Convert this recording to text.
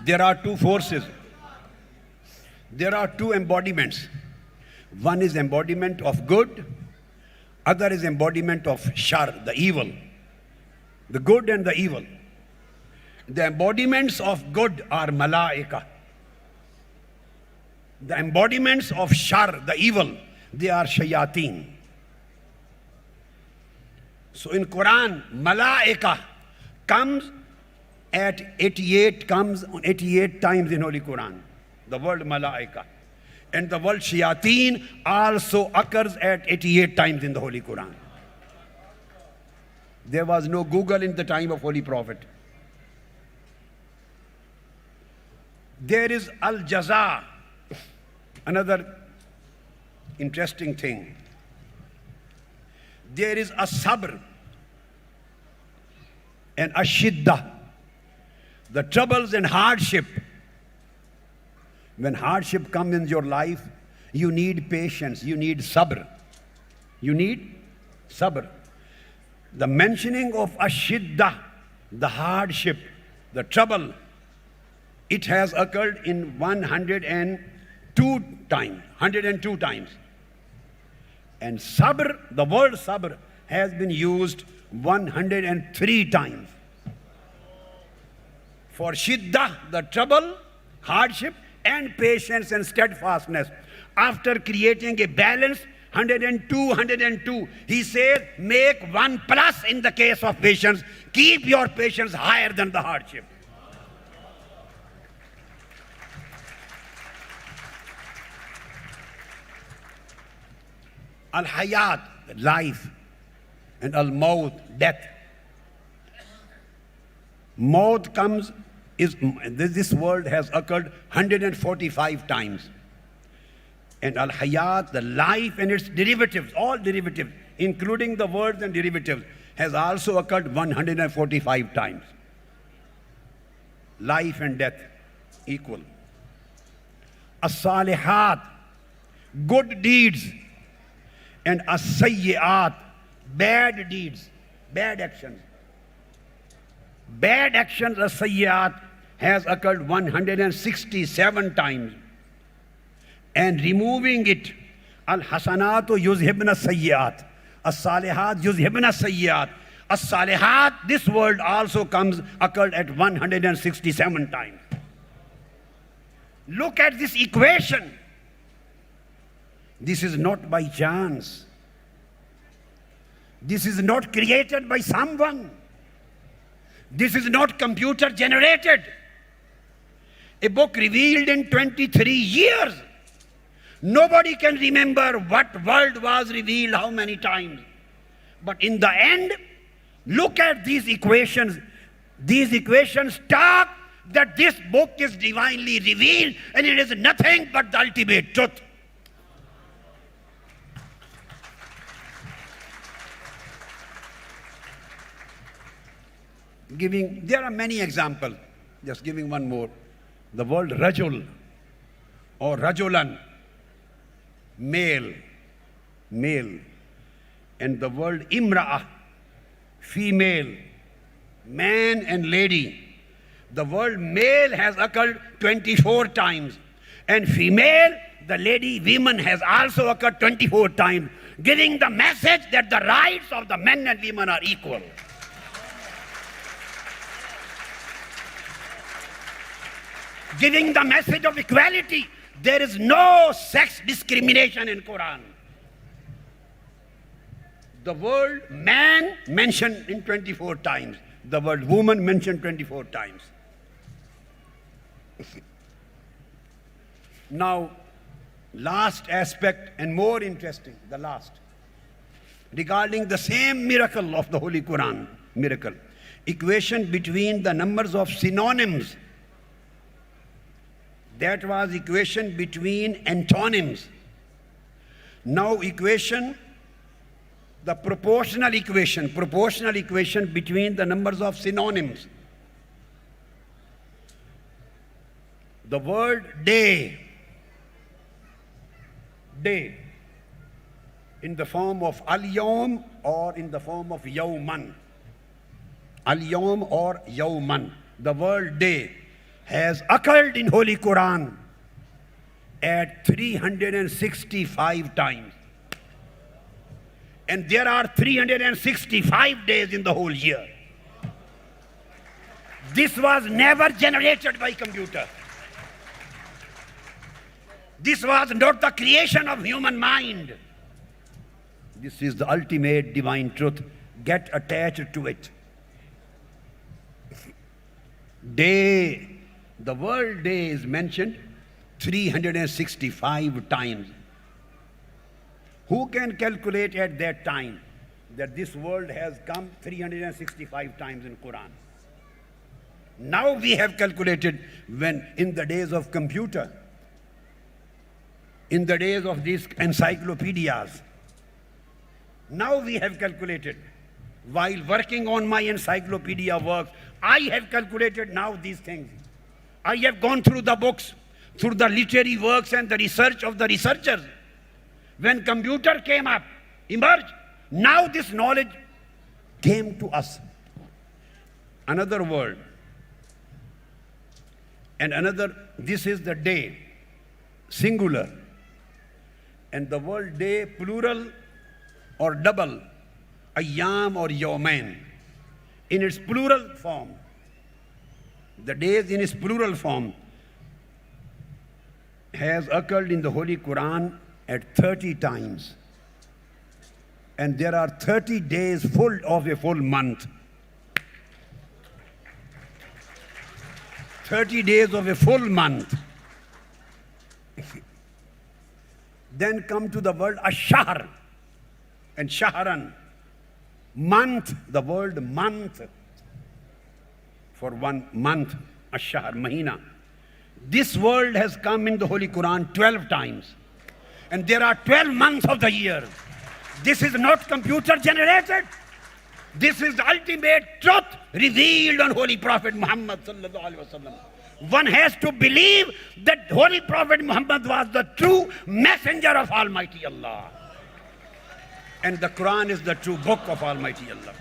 There are two forces. There are two embodiments. One is embodiment of good, other is embodiment of shar, the evil. The good and the evil. The embodiments of good are malaika. The embodiments of shar, the evil, they are shayateen. So in Quran, malaika comes at 88 times in Holy Quran. The word malaika. And the word shayateen also occurs at 88 times in the Holy Quran. There was no Google in the time of Holy Prophet. There is al-jaza, another interesting thing. There is a sabr and a shiddah. The troubles and hardship. When hardship comes in your life, you need patience, you need sabr. You need sabr. The mentioning of a shiddah, the hardship, the trouble, it has occurred in 102 times. 102 times. And sabr, the word sabr, has been used 103 times. For shiddah, the trouble, hardship, and patience and steadfastness. After creating a balance, 102, he says, make one plus in the case of patience. Keep your patience higher than the hardship. Al-hayat, life, and al-maut, death. Maut comes, this word has occurred 145 times. And al-hayat, the life and its derivatives, all derivatives, including the words and derivatives, has also occurred 145 times. Life and death equal. As-salihat, good deeds, and as-sayyi'at, bad deeds, bad actions. Bad actions, as-sayyi'at, has occurred 167 times. And removing it, al-hasanatu yuzhibna sayyi'at, as-salihat yuzhibna sayyi'at. As-salihat, this word also occurred at 167 times. Look at this equation. This is not by chance. This is not created by someone. This is not computer generated. A book revealed in 23 years. Nobody can remember what word was revealed how many times. But in the end, look at these equations. These equations talk that this book is divinely revealed and it is nothing but the ultimate truth. There are many examples. Just giving one more. The word rajul or rajulan, male. And the word imra'ah, female, man and lady. The word male has occurred 24 times. And female, the lady, women, has also occurred 24 times, giving the message that the rights of the men and women are equal. Giving the message of equality. There is no sex discrimination in Quran. The word man mentioned in 24 times. The word woman mentioned 24 times. Now, last aspect and more interesting, the last. Regarding the same miracle of the Holy Quran, miracle. Equation between the numbers of synonyms. That was equation between antonyms. Now equation, the proportional equation between the numbers of synonyms. The word day, in the form of al-yawm or in the form of yawman. Al-yawm or yawman. The word day. has occurred in Holy Quran at 365 times. And there are 365 days in the whole year. This was never generated by computer. This was not the creation of human mind. This is the ultimate divine truth. Get attached to it. Day, the word day is mentioned 365 times. Who can calculate at that time that this world has come 365 times in Quran? Now we have calculated when in the days of computer, in the days of these encyclopedias, now we have calculated. While working on my encyclopedia works, I have calculated now these things. I have gone through the books, through the literary works and the research of the researchers. When computer came up, emerged, now this knowledge came to us. Another word. And another, this is the day, singular. And the word day, plural or double, ayyam or yawmain. In its plural form, the days in its plural form has occurred in the Holy Quran at 30 times. And there are 30 days full of a full month. 30 days of a full month. Then come to the word ash-shahr and shahran. Month, the word month for 1 month, ash-shahr, mahina. This word has come in the Holy Quran 12 times. And there are 12 months of the year. This is not computer generated. This is the ultimate truth revealed on Holy Prophet Muhammad sallallahu alaihi wasallam. One has to believe that Holy Prophet Muhammad was the true messenger of Almighty Allah. And the Quran is the true book of Almighty Allah.